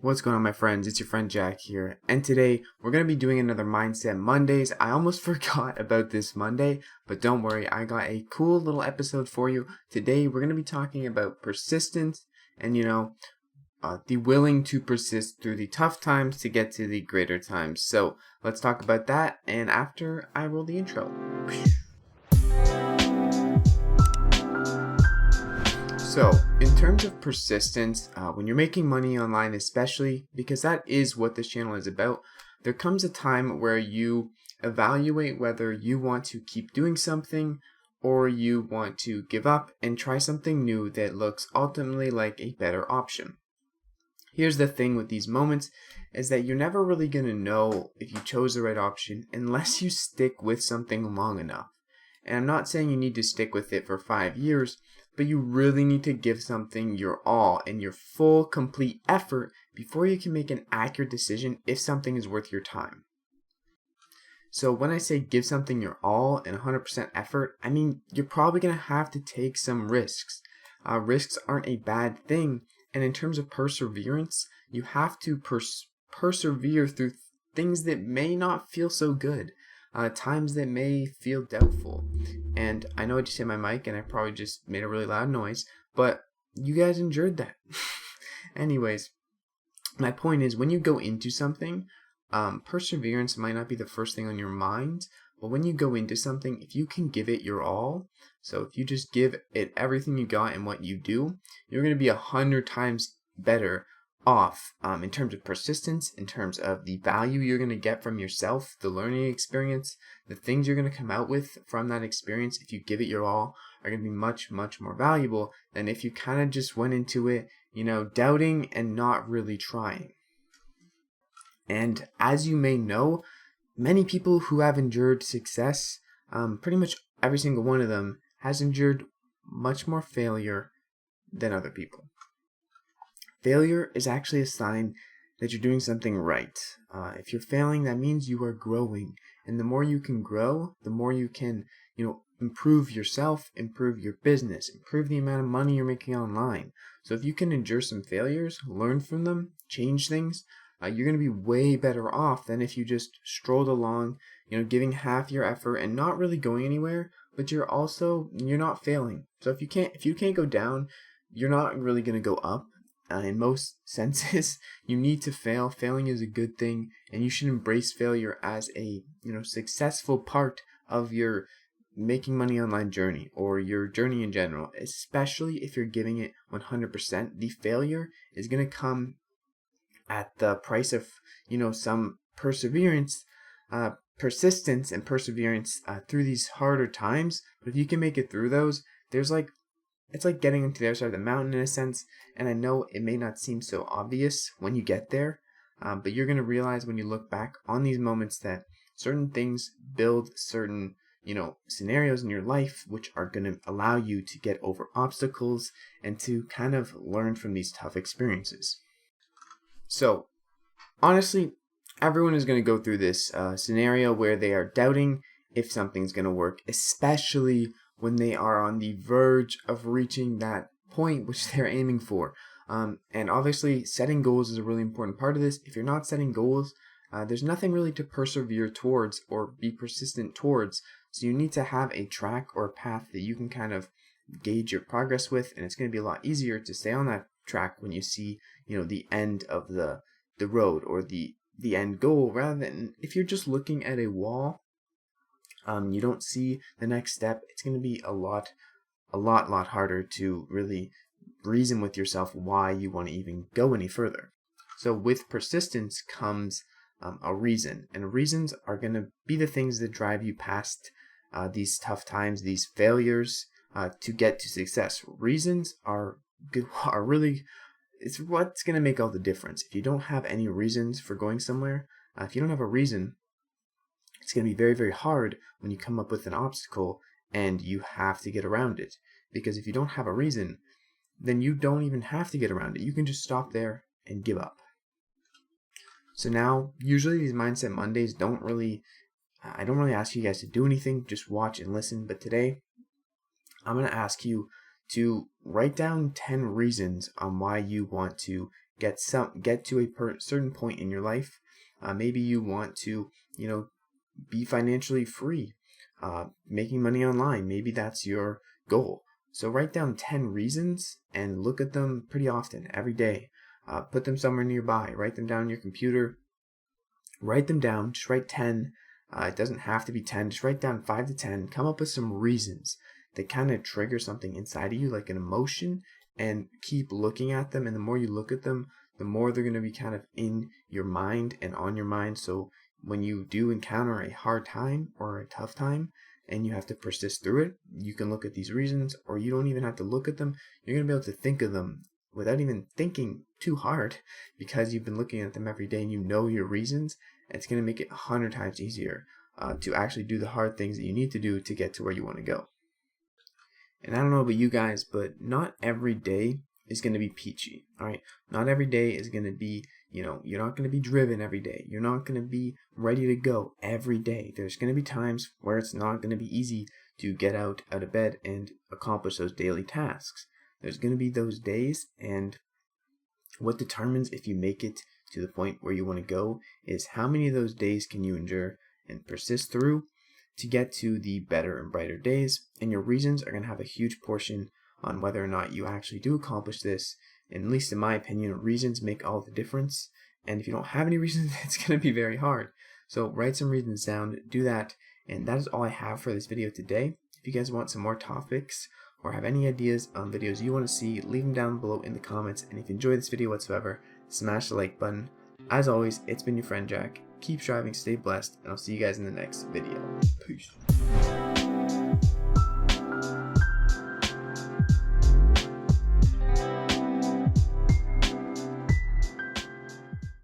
What's going on, my friends? It's your friend Jack here, and today we're going to be doing another Mindset Mondays. I almost forgot about this Monday, but don't worry, I got a cool little episode for you. Today we're going to be talking about persistence and, the willing to persist through the tough times to get to the greater times. So let's talk about that, and after I roll the intro. So, in terms of persistence, when you're making money online, especially because that is what this channel is about, there comes a time where you evaluate whether you want to keep doing something or you want to give up and try something new that looks ultimately like a better option. Here's the thing with these moments is that you're never really going to know if you chose the right option unless you stick with something long enough. And I'm not saying you need to stick with it for 5 years, but you really need to give something your all and your full, complete effort before you can make an accurate decision if something is worth your time. So when I say give something your all and 100% effort, I mean you're probably going to have to take some risks. Risks aren't a bad thing, and in terms of perseverance, you have to persevere through things that may not feel so good. Times that may feel doubtful. And I know I just hit my mic and I probably just made a really loud noise, but you guys endured that. Anyways, my point is when you go into something, perseverance might not be the first thing on your mind, but when you go into something, if you can give it your all, so if you just give it everything you got in what you do, you're going to be 100 times better off in terms of persistence, in terms of the value you're going to get from yourself, the learning experience, the things you're going to come out with from that experience if you give it your all are going to be much, much more valuable than if you kind of just went into it, doubting and not really trying. And as you may know, many people who have endured success, pretty much every single one of them has endured much more failure than other people. Failure is actually a sign that you're doing something right. If you're failing, that means you are growing. And the more you can grow, the more you can, improve yourself, improve your business, improve the amount of money you're making online. So if you can endure some failures, learn from them, change things, you're going to be way better off than if you just strolled along, giving half your effort and not really going anywhere, but you're not failing. So if you can't go down, you're not really going to go up. In most senses, you need to fail. Failing is a good thing, and you should embrace failure as a successful part of your making money online journey or your journey in general. Especially if you're giving it 100%, the failure is going to come at the price of some perseverance, persistence, and perseverance through these harder times. But if you can make it through those, it's like getting into the other side of the mountain in a sense, and I know it may not seem so obvious when you get there, but you're going to realize when you look back on these moments that certain things build certain, scenarios in your life which are going to allow you to get over obstacles and to kind of learn from these tough experiences. So, honestly, everyone is going to go through this scenario where they are doubting if something's going to work, especially when they are on the verge of reaching that point which they're aiming for. And obviously, setting goals is a really important part of this. If you're not setting goals, there's nothing really to persevere towards or be persistent towards. So you need to have a track or a path that you can kind of gauge your progress with, and it's going to be a lot easier to stay on that track when you see, the end of the road or the end goal, rather than if you're just looking at a wall. You don't see the next step. It's going to be a lot harder to really reason with yourself why you want to even go any further. So with persistence comes a reason, and reasons are going to be the things that drive you past these tough times, these failures, to get to success. Reasons are really, it's what's going to make all the difference. If you don't have any reasons for going somewhere, if you don't have a reason, it's going to be very, very hard when you come up with an obstacle and you have to get around it. Because if you don't have a reason, then you don't even have to get around it. You can just stop there and give up. So now, usually these Mindset Mondays I don't really ask you guys to do anything, just watch and listen. But today, I'm going to ask you to write down 10 reasons on why you want to get to a certain point in your life. Maybe you want to, be financially free, making money online. Maybe that's your goal. So write down 10 reasons and look at them pretty often, every day. Put them somewhere nearby. Write them down on your computer. Write them down. Just write 10. It doesn't have to be 10. Just write down 5 to 10. Come up with some reasons that kind of trigger something inside of you, like an emotion, and keep looking at them. And the more you look at them, the more they're going to be kind of in your mind and on your mind. So when you do encounter a hard time or a tough time and you have to persist through it, you can look at these reasons, or you don't even have to look at them. You're going to be able to think of them without even thinking too hard, because you've been looking at them every day and you know your reasons. It's going to make it 100 times easier to actually do the hard things that you need to do to get to where you want to go. And I don't know about you guys, but not every day is going to be peachy. All right. Not every day is going to be, you're not going to be driven every day. You're not going to be ready to go every day. There's going to be times where it's not going to be easy to get out of bed and accomplish those daily tasks. There's going to be those days, and what determines if you make it to the point where you want to go is how many of those days can you endure and persist through to get to the better and brighter days. And your reasons are going to have a huge portion on whether or not you actually do accomplish this. And at least in my opinion, reasons make all the difference. And if you don't have any reasons, it's going to be very hard. So write some reasons down, do that. And that is all I have for this video today. If you guys want some more topics or have any ideas on videos you want to see, leave them down below in the comments. And if you enjoyed this video whatsoever, smash the like button. As always, it's been your friend Jack. Keep striving, stay blessed, and I'll see you guys in the next video. Peace.